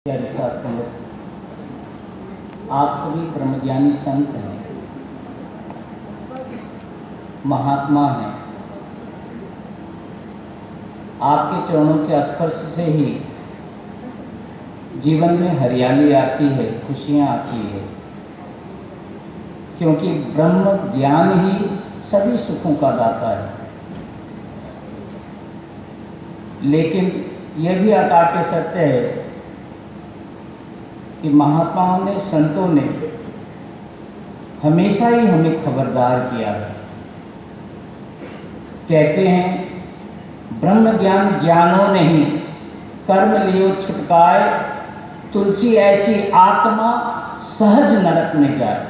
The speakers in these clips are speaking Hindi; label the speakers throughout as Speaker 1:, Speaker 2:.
Speaker 1: संगत, आप सभी ब्रह्मज्ञानी संत हैं, महात्मा हैं। आपके चरणों के स्पर्श से ही जीवन में हरियाली आती है, खुशियाँ आती है, क्योंकि ब्रह्म ज्ञान ही सभी सुखों का दाता है। लेकिन यह भी अकाट्य सत्य है कि महात्माओं ने, संतों ने हमेशा ही हमें खबरदार किया है। कहते हैं ब्रह्म ज्ञान ज्ञानो नहीं, कर्म लियो छुटकाए, तुलसी ऐसी आत्मा सहज नरक में जाए।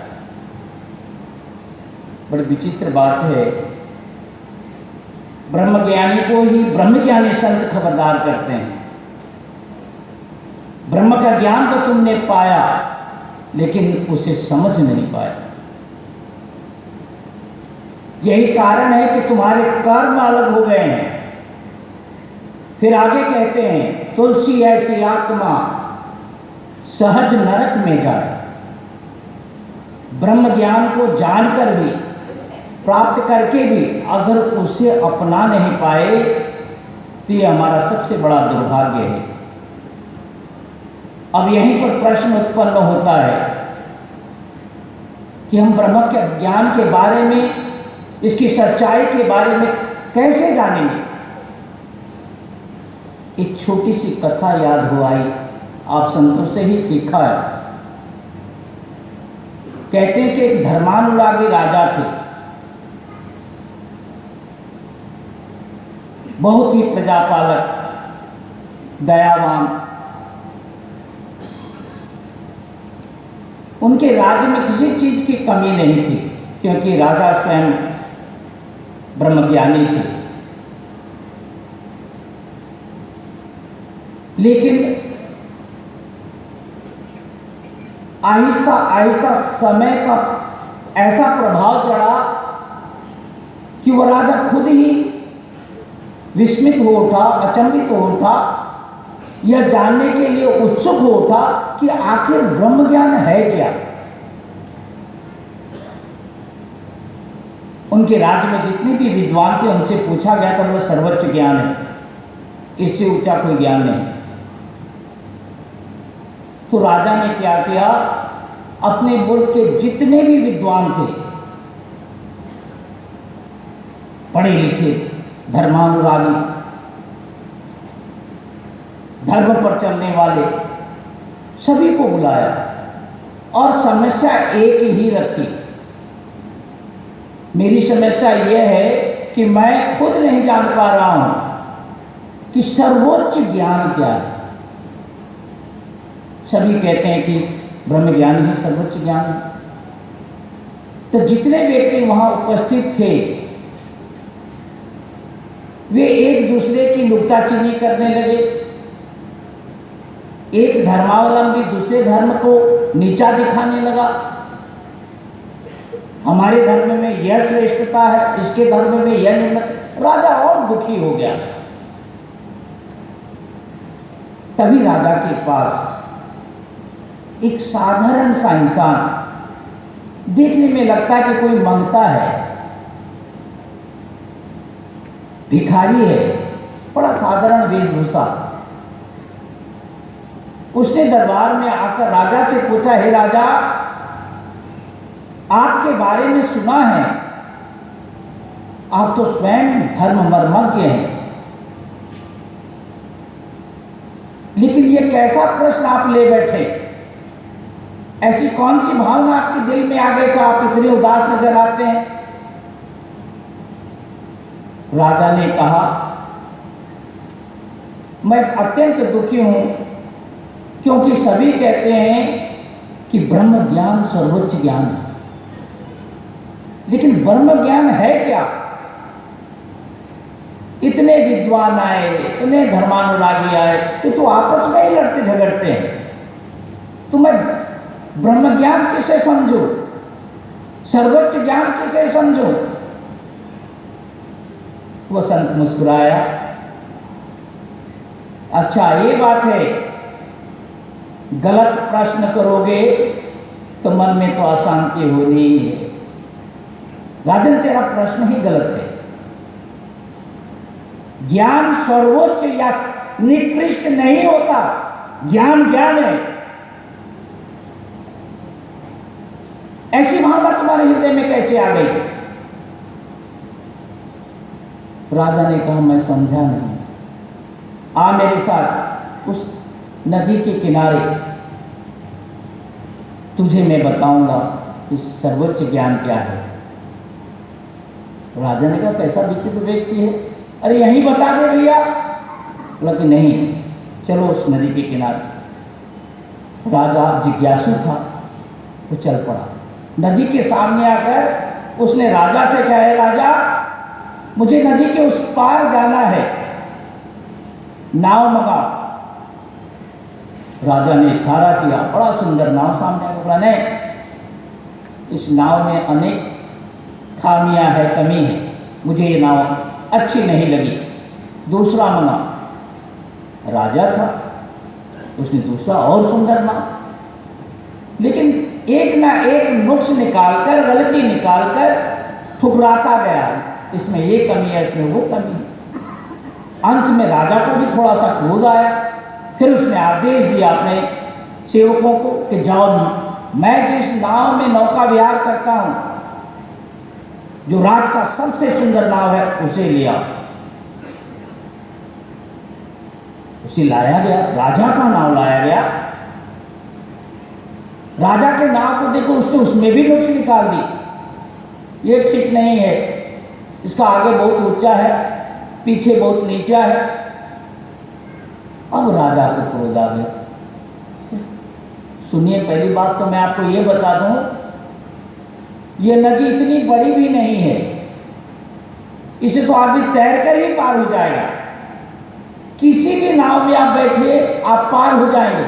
Speaker 1: बड़ी विचित्र बात है, ब्रह्मज्ञानी को ही ब्रह्मज्ञानी संत खबरदार करते हैं। ब्रह्म का ज्ञान तो तुमने पाया, लेकिन उसे समझ नहीं पाया। यही कारण है कि तुम्हारे कर्म अलग हो गए हैं। फिर आगे कहते हैं तुलसी ऐसी आत्मा सहज नरक में जाए। ब्रह्म ज्ञान को जानकर भी, प्राप्त करके भी अगर उसे अपना नहीं पाए तो ये हमारा सबसे बड़ा दुर्भाग्य है। अब यहीं पर प्रश्न उत्पन्न होता है कि हम ब्रह्म के ज्ञान के बारे में, इसकी सच्चाई के बारे में कैसे जानेंगे। एक छोटी सी कथा याद हो आई, आप संतों से ही सीखा है। कहते हैं कि एक धर्मानुरागी राजा थे, बहुत ही प्रजापालक, दयावान। उनके राज्य में किसी चीज की कमी नहीं थी, क्योंकि राजा स्वयं ब्रह्मज्ञानी थे। लेकिन आहिस्ता आहिस्ता समय का ऐसा प्रभाव चढ़ा कि वह राजा खुद ही विस्मित हो उठा, अचंभित हो उठा, यह जानने के लिए उत्सुक हो उठा कि आखिर ब्रह्म ज्ञान है क्या। उनके राज्य में जितने भी विद्वान थे उनसे पूछा गया था, वह सर्वोच्च ज्ञान है, इससे ऊंचा कोई ज्ञान नहीं। तो राजा ने क्या किया, अपने मुल्क के जितने भी विद्वान थे, पढ़े लिखे, धर्मानुरागी, धर्म पर चलने वाले, सभी को बुलाया और समस्या एक ही रखी। मेरी समस्या यह है कि मैं खुद नहीं जान पा रहा हूं कि सर्वोच्च ज्ञान क्या है। सभी कहते हैं कि ब्रह्म ज्ञान ही सर्वोच्च ज्ञान है। तो जितने व्यक्ति वहां उपस्थित थे वे एक दूसरे की नुक्ताचीनी करने लगे। एक धर्मावलंबी दूसरे धर्म को नीचा दिखाने लगा। हमारे धर्म में यह श्रेष्ठता है, इसके धर्म में यह निम्नता। राजा और दुखी हो गया। तभी राजा के पास एक साधारण सा इंसान, देखने में लगता है कि कोई मंगता है, भिखारी है, बड़ा साधारण वेशभूषा। उसने दरबार में आकर राजा से पूछा, हे राजा, आपके बारे में सुना है, आप तो स्वयं धर्म मर्मज्ञ हैं, लेकिन ये कैसा प्रश्न आप ले बैठे? ऐसी कौन सी भावना आपके दिल में आ गई कि आप इतने उदास नजर आते हैं? राजा ने कहा, मैं अत्यंत दुखी हूं, क्योंकि सभी कहते हैं कि ब्रह्म ज्ञान सर्वोच्च ज्ञान है, लेकिन ब्रह्म ज्ञान है क्या? इतने विद्वान आए, इतने धर्मानुरागी आए, ये तो आपस में ही लड़ते झगड़ते हैं। तो मैं ब्रह्म ज्ञान किसे समझूं, सर्वोच्च ज्ञान किसे समझूं? वह संत मुस्कुराया, अच्छा ये बात है गलत प्रश्न करोगे तो मन में तो अशांति होनी ही है। राजन, तेरा प्रश्न ही गलत है। ज्ञान सर्वोच्च या निकृष्ट नहीं होता, ज्ञान ज्ञान है। ऐसी भावना तुम्हारे हृदय में कैसे आ गई? राजा ने कहा, मैं समझा नहीं। आ मेरे साथ उस नदी के किनारे, तुझे मैं बताऊंगा उस सर्वोच्च ज्ञान क्या है। राजा ने कहा, कैसा विचित्र व्यक्ति है, अरे यहीं बता दे भैया। बोला कि नहीं, चलो उस नदी के किनारे। राजा जिज्ञासु था, वो चल पड़ा। नदी के सामने आकर उसने राजा से कहा, है राजा, मुझे नदी के उस पार जाना है, नाव मंगाओ। राजा ने इशारा किया, बड़ा सुंदर नाव सामने आकर, नहीं, इस नाव में अनेक खामियां है, कमी है, मुझे ये नाव अच्छी नहीं लगी, दूसरा मंगाओ। राजा था, उसने दूसरा और सुंदर नाव, लेकिन एक ना एक नुक्स निकालकर, गलती निकालकर ठुकराता गया, इसमें ये कमी है, इसमें वो कमी है। अंत में राजा को भी थोड़ा सा क्रोध आया। फिर उसने आदेश दिया अपने सेवकों को कि जाओ, मैं जिस नाव में नौका विहार करता हूं, जो राज का सबसे सुंदर नाव है, उसे लिया। उसे लाया गया, राजा का नाव लाया गया। राजा के नाव को देखो, उसने उसमें भी नुक्स निकाल दी। ये ठीक नहीं है, इसका आगे बहुत ऊंचा है, पीछे बहुत नीचा है। अब राजा को क्रोध आ गया। सुनिए, पहली बात तो मैं आपको ये बता दूं, ये नदी इतनी बड़ी भी नहीं है, इसे तो आदमी तैरकर ही पार हो जाएगा। किसी भी नाव में आप बैठिए, आप पार हो जाएंगे।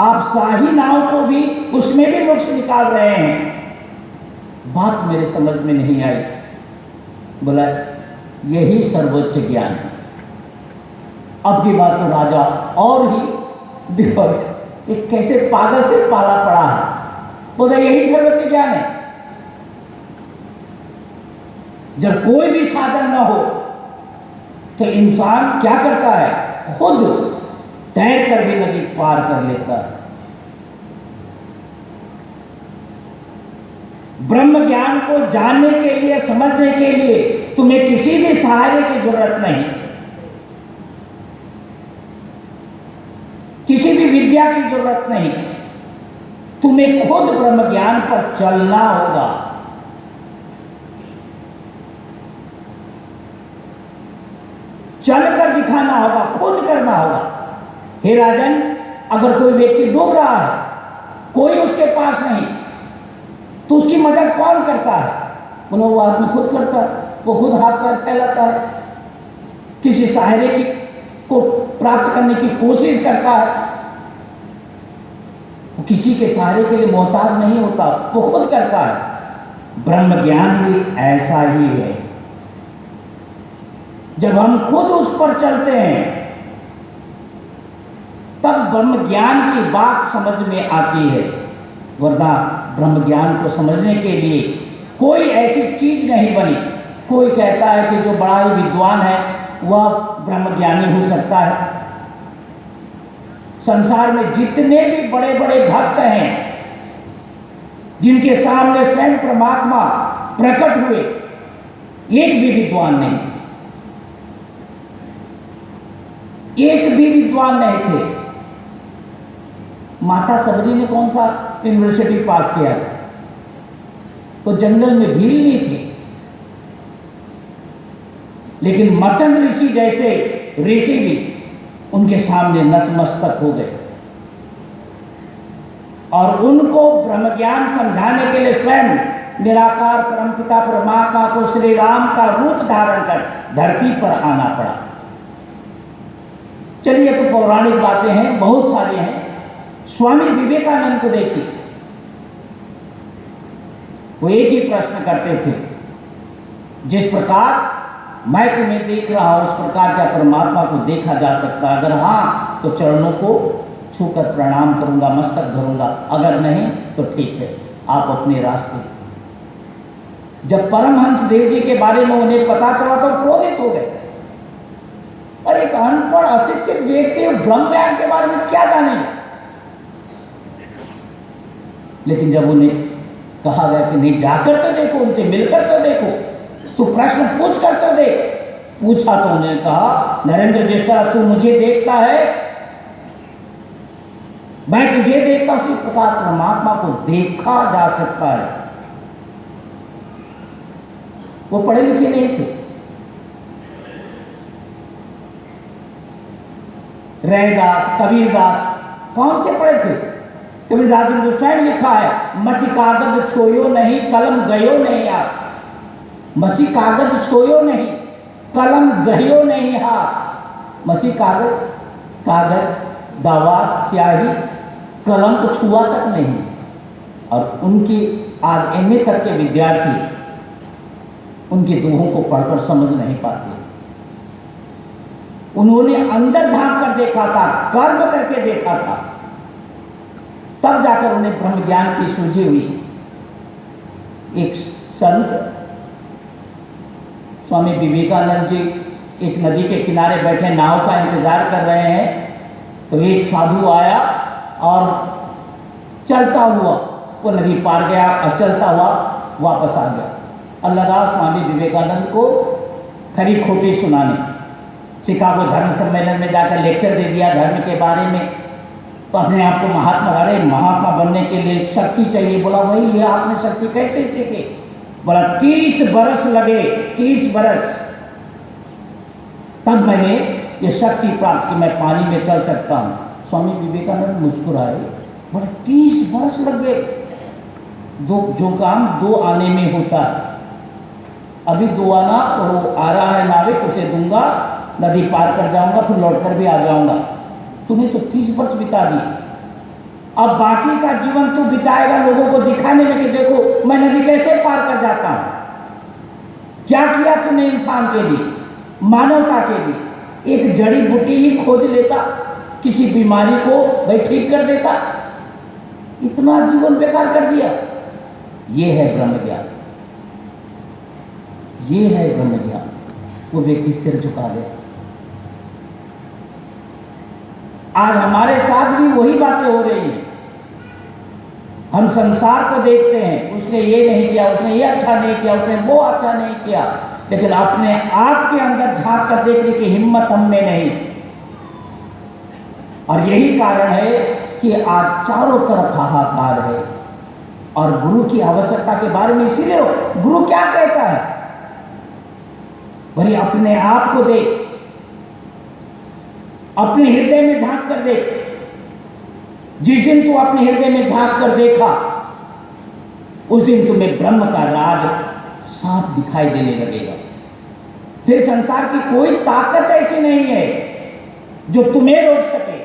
Speaker 1: आप शाही नाव को भी, उसमें भी नुक्स निकाल रहे हैं। बात मेरे समझ में नहीं आई। बोला, यही सर्वोच्च ज्ञान है। अब की बात तो राजा और ही विपरीत, एक कैसे पागल से पाला पड़ा है। बोला, यही सर्वोच्च ज्ञान है। जब कोई भी साधन न हो तो इंसान क्या करता है, खुद तैर कर भी नदी पार कर लेता है। ब्रह्म ज्ञान को जानने के लिए, समझने के लिए तुम्हें किसी भी सहारे की जरूरत नहीं, किसी भी विद्या की जरूरत नहीं। तुम्हें खुद ब्रह्म ज्ञान पर चलना होगा। चलकर दिखाना होगा, खुद करना होगा। हे राजन, अगर कोई व्यक्ति डूब रहा है, कोई उसके पास नहीं, तो उसकी मदद कौन करता है? बोलो, वो आदमी खुद करता है, वो खुद हाथ पैर फैलाता है, किसी सहारे की को प्राप्त करने की कोशिश करता है। वो किसी के सहारे के लिए मोहताज नहीं होता, वो खुद करता है। ब्रह्म ज्ञान भी ऐसा ही है। जब हम खुद उस पर चलते हैं, तब ब्रह्म ज्ञान की बात समझ में आती है। वरना ब्रह्म ज्ञान को समझने के लिए कोई ऐसी चीज नहीं बनी। कोई कहता है कि जो बड़ा ही विद्वान है वह ब्रह्म ज्ञानी हो सकता है। संसार में जितने भी बड़े बड़े भक्त हैं, जिनके सामने स्वयं परमात्मा प्रकट हुए, एक भी विद्वान नहीं, एक भी विद्वान नहीं थे। माता सबरी ने कौन सा यूनिवर्सिटी पास किया था? तो जंगल में भीड़ नहीं थी, लेकिन मतंग ऋषि जैसे ऋषि भी उनके सामने नतमस्तक हो गए और उनको ब्रह्म ज्ञान समझाने के लिए स्वयं निराकार परमपिता परमात्मा को श्री राम का रूप धारण कर धरती पर आना पड़ा। चलिए, तो पौराणिक बातें हैं, बहुत सारी हैं। स्वामी विवेकानंद को देखिए, वो एक ही प्रश्न करते थे, जिस प्रकार मैं तुम्हें देख रहा हूं, उस प्रकार क्या परमात्मा को देखा जा सकता है? अगर हाँ, तो चरणों को छूकर प्रणाम करूंगा, मस्तक धरूंगा, अगर नहीं तो ठीक है, आप अपने रास्ते। जब परमहंस देव जी के बारे में उन्हें पता चला तो क्रोधित हो गए। और एक अनपढ़ अशिक्षित व्यक्ति ब्रह्म ज्ञान के बारे में क्या जानेंगे? लेकिन जब उन्हें कहा गया कि नहीं, जाकर तो देखो, उनसे मिलकर तो देखो, तू प्रश्न पूछ कर तो देख। पूछा तो उन्होंने कहा, नरेंद्र, जिस तरह तू मुझे देखता है, मैं तुझे देखता, उसी प्रकार परमात्मा को देखा जा सकता है। वो पढ़े लिखे नहीं थे। रैदास, कबीरदास कौन से पढ़े थे? कबीरदास ने तो स्वयं लिखा है, मसी कागज छोयो नहीं, कलम गयो नहीं हाथ। मसी कागज छोयो नहीं, कलम गयो नहीं हाथ। मसी कागज, दावा, स्याही, कलम को छुआ तक नहीं। और उनकी आज एमए तक के विद्यार्थी उनके दोहों को पढ़कर समझ नहीं पाते। उन्होंने अंदर झांक कर देखा था, कर्म करके देखा था, तब जाकर उन्हें ब्रह्म ज्ञान की सूझी हुई। एक संत स्वामी विवेकानंद जी एक नदी के किनारे बैठे नाव का इंतजार कर रहे हैं, तो एक साधु आया और चलता हुआ वो नदी पार गया और चलता हुआ वापस आ गया और लगा स्वामी विवेकानंद को खरी खोटी सुनाने। शिकागो धर्म सम्मेलन में जाकर लेक्चर दे दिया धर्म के बारे में। तो अपने आप को महात्मा बनने के लिए शक्ति चाहिए। बोला, वही ये आपने शक्ति कैसे सीखे? बोला, 30 बरस लगे, 30 बरस, तब मैंने ये शक्ति प्राप्त की, मैं पानी में चल सकता हूँ। स्वामी विवेकानंद मुस्कुराए, बोले 30 बरस लग गए? जो काम 2 आने में होता है, अभी 2 आना, तो आ रहा है नाविक, उसे दूंगा, नदी पार कर जाऊंगा, फिर लौट कर भी आ जाऊंगा। तुम्हें तो 30 वर्ष बिता दिए, अब बाकी का जीवन तू बिताएगा लोगों को दिखाने में कि देखो मैं नदी कैसे पार कर जाता हूं। क्या किया तूने इंसान के लिए, मानवता के लिए? एक जड़ी बूटी ही खोज लेता, किसी बीमारी को भाई ठीक कर देता, इतना जीवन बेकार कर दिया। ये है ब्रह्म ज्ञान, ये है ब्रह्म ज्ञान। वो व्यक्ति सिर झुका गया। आज हमारे साथ भी वही बातें हो रही हैं। हम संसार को देखते हैं, उसने ये नहीं किया, उसने ये अच्छा नहीं किया, उसने वो अच्छा नहीं किया, लेकिन अपने आप के अंदर झांक कर देखने की हिम्मत हम में नहीं। और यही कारण है कि आज चारों तरफ हाहाकार है। और गुरु की आवश्यकता के बारे में इसीलिए गुरु क्या कहता है, वही अपने आप को देख, अपने हृदय में झांक कर देख। जिस दिन तू अपने हृदय में झांक कर देखा, उस दिन तुम्हें ब्रह्म का राज साफ दिखाई देने लगेगा। फिर संसार की कोई ताकत ऐसी नहीं है जो तुम्हें रोक सके।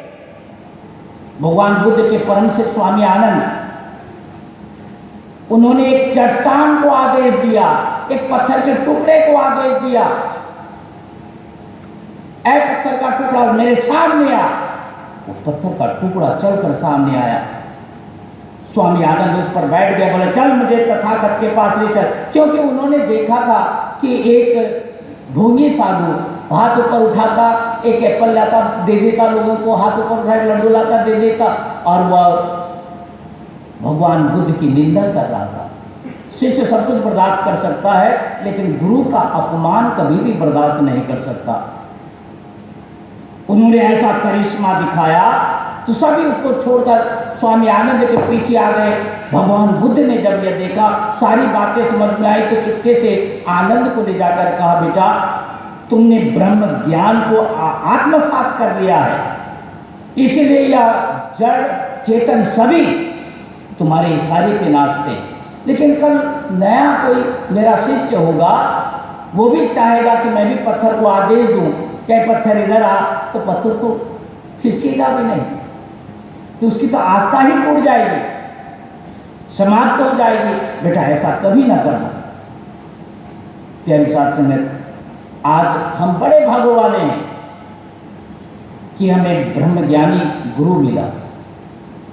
Speaker 1: भगवान बुद्ध के परम सिद्ध स्वामी आनंद, उन्होंने एक चट्टान को आदेश दिया, एक पत्थर के टुकड़े को आदेश दिया, ऐ पत्थर का टुकड़ा मेरे सामने आ। वो पत्थर का टुकड़ा चलकर सामने आया। स्वामी आनंद उस पर बैठ गया, बोले चल मुझे तथागत के पास ले चल। क्योंकि उन्होंने देखा था कि एक ढोंगी साधु हाथ ऊपर उठाता, एक एप्पल लाता दे देता लोगों को, हाथ ऊपर उठा लड्डू लाता दे देता, और वह भगवान बुद्ध की निंदा कर रहा था। शिष्य सब कुछ बर्दाश्त कर सकता है, लेकिन गुरु का अपमान कभी भी बर्दाश्त नहीं कर सकता। उन्होंने ऐसा करिश्मा दिखाया तो सभी उसको छोड़कर स्वामी आनंद के पीछे आ गए। भगवान बुद्ध ने जब यह देखा, सारी बातें समझ में आई, तो चुपके से आनंद को ले जाकर कहा, बेटा तुमने ब्रह्म ज्ञान को आत्मसात कर लिया है, इसलिए यह जड़ चेतन सभी तुम्हारे इशारे पे नाचते। लेकिन कल नया कोई मेरा शिष्य होगा, वो भी चाहेगा कि मैं भी पत्थर को आदेश दूं, क्या पत्थर इधर आ, तो पत्थर तो खिसकेगा भी नहीं, तो उसकी तो आस्था ही टूट जाएगी, समाप्त हो जाएगी। बेटा ऐसा कभी ना करना। प्यारी साथ संगत, आज हम बड़े भागों वाले हैं। कि हमें ब्रह्मज्ञानी गुरु मिला।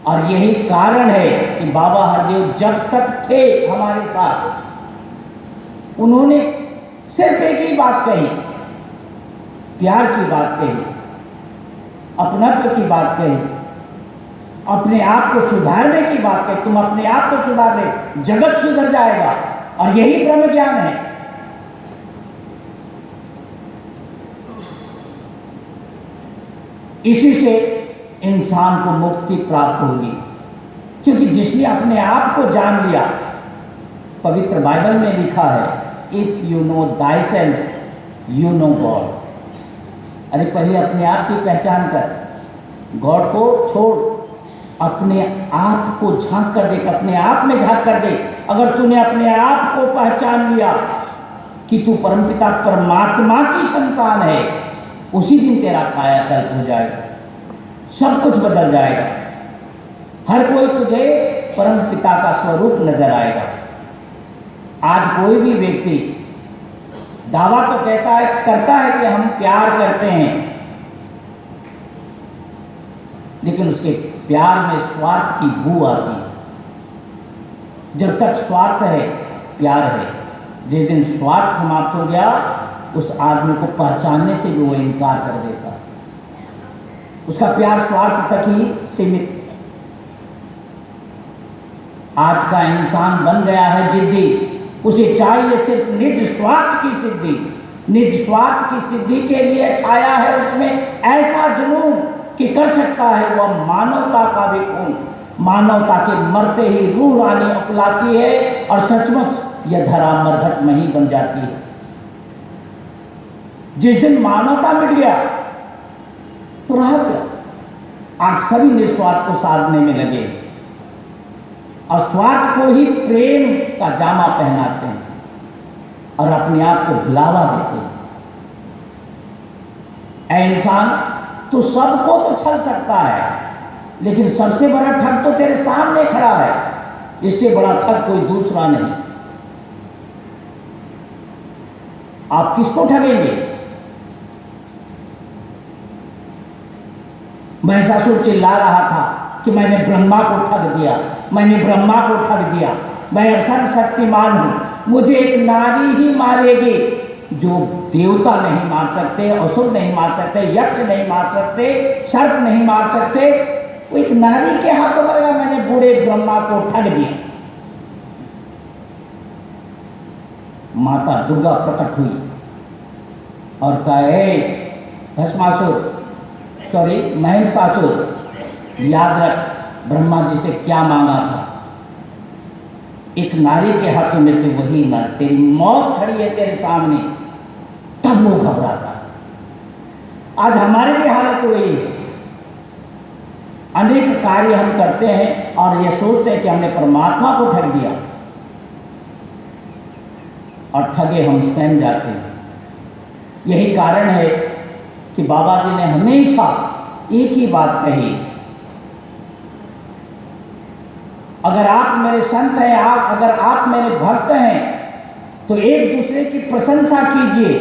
Speaker 1: और यही कारण है कि बाबा हरदेव जब तक थे हमारे साथ, उन्होंने सिर्फ एक ही बात कही, प्यार की बात कही, अपनत्व की बात कही, अपने आप को सुधारने की बात कही। तुम अपने आप को सुधार ले, जगत सुधर जाएगा। और यही ब्रह्म ज्ञान है। इसी से इंसान को मुक्ति प्राप्त होगी, क्योंकि जिसने अपने आप को जान लिया, पवित्र बाइबल में लिखा है, if you know thyself you know God. अरे पहले अपने आप की पहचान कर, गॉड को छोड़, अपने आप को झांक कर देख, अपने आप में झांक कर देख। अगर तूने अपने आप को पहचान लिया कि तू परमपिता परमात्मा की संतान है, उसी दिन तेरा कायाकल्प हो जाएगा, सब कुछ बदल जाएगा। हर कोई तुझे परम पिता का स्वरूप नजर आएगा। आज कोई भी व्यक्ति दावा तो करता है कि हम प्यार करते हैं, लेकिन उसके प्यार में स्वार्थ की बू आती है। जब तक स्वार्थ है, प्यार है। जिस दिन स्वार्थ समाप्त हो गया, उस आदमी को पहचानने से भी वो इनकार कर देता। उसका प्यार स्वार्थ तक ही सीमित। आज का इंसान बन गया है जिद्दी। उसे चाहिए सिर्फ निज स्वार्थ की सिद्धि। निज स्वार्थ की सिद्धि के लिए छाया है उसमें ऐसा जुनून कि कर सकता है वह मानवता का भी खून। मानवता के मरते ही रूह रानी अपलाती है और सचमुच यह धरा मरघट नहीं बन जाती है। जिस दिन मानवता मिट गया तो रहा क्या? आज सभी निस्वार्थ को साधने में लगे और स्वार्थ को ही प्रेम का जामा पहनाते हैं और अपने आप को भुलावा देते हैं। ऐ इंसान, तू सबको तो छल सकता है, लेकिन सबसे बड़ा ठग तो तेरे सामने खड़ा है। इससे बड़ा ठग कोई दूसरा नहीं। आप किसको ठगेंगे? महिषासुर चिल्ला रहा था कि मैंने ब्रह्मा को ठग दिया, मैंने ब्रह्मा को ठग दिया, मैं सर्वशक्तिमान हूं, मुझे एक नारी ही मारेगी। जो देवता नहीं मार सकते, असुर नहीं मार सकते, यक्ष नहीं मार सकते, सर्प नहीं मार सकते, वो एक नारी के हाथों मरेगा। मैंने बूढ़े ब्रह्मा को ठग दिया। माता दुर्गा प्रकट हुई और कहे, भस्मासुर, सॉरी महिषासुर, याद रख ब्रह्मा जी से क्या मांगा था। एक नारी के हाथों में तो वही न, तेरी मौत खड़ी है तेरे सामने, तब वो घबराता। आज हमारे भी हालत वही है। अनेक कार्य हम करते हैं और ये सोचते हैं कि हमने परमात्मा को ठग दिया, और ठगे हम स्वयं जाते हैं। यही कारण है कि बाबा जी ने हमेशा एक ही बात कही, अगर आप मेरे संत हैं, अगर आप मेरे भक्त हैं, तो एक दूसरे की प्रशंसा कीजिए,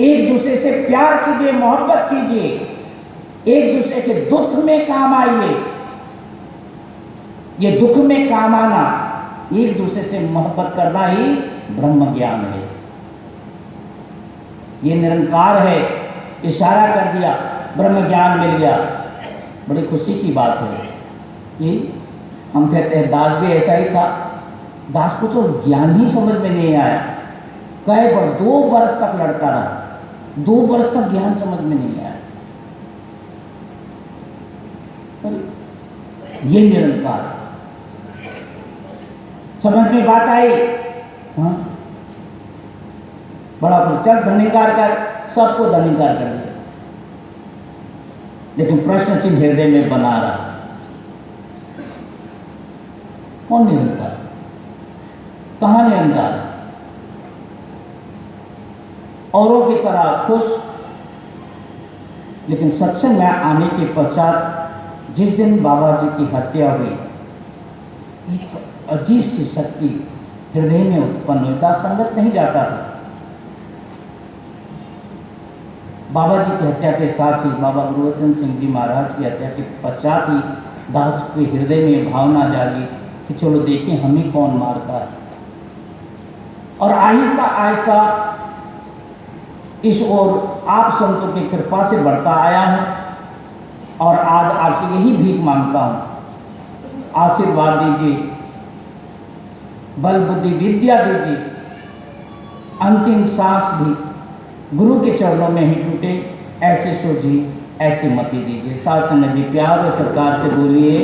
Speaker 1: एक दूसरे से प्यार कीजिए, मोहब्बत कीजिए, एक दूसरे के दुख में काम आइए। ये दुख में काम आना, एक दूसरे से मोहब्बत करना ही ब्रह्म ज्ञान है। ये निरंकार है। इशारा कर दिया, ब्रह्म ज्ञान मिल गया, बड़ी खुशी की बात है। कि हम कहते हैं दास भी ऐसा ही था। दास को तो ज्ञान ही समझ में नहीं आया। कहे पर 2 वर्ष तक लड़ता रहा, 2 वर्ष तक ज्ञान समझ में नहीं आया। ये निरंकार समझ में बात आई। हाँ, बड़ा कुछ चल धनिकार कर, सबको धनिकार कर दिया, लेकिन प्रश्न चिन्ह हृदय में बना रहा। कौन निरंकार? कहाँ निरंकार? औरों की तरह खुश, लेकिन सत्संग में आने के पश्चात जिस दिन बाबा जी की हत्या हुई, एक अजीब सी शक्ति हृदय में उत्पन्न होता, संगत नहीं जाता था। बाबा जी की हत्या के साथ ही, बाबा गुरुवचन सिंह जी महाराज की हत्या के पश्चात ही दास के हृदय में भावना जागी कि चलो देखें हमें कौन मारता है। और आहिस्ता आहिस्ता इस ओर आप संतों की कृपा से बढ़ता आया हूँ और आज आपसे यही भीख मांगता हूँ, आशीर्वाद दीजिए, बल बुद्धि विद्या दीजिए, अंतिम सांस भी गुरु के चरणों में ही टूटे, ऐसे सोझी ऐसे मति दीजिए। साथ संगत जी प्यार और सरकार से बोलिए।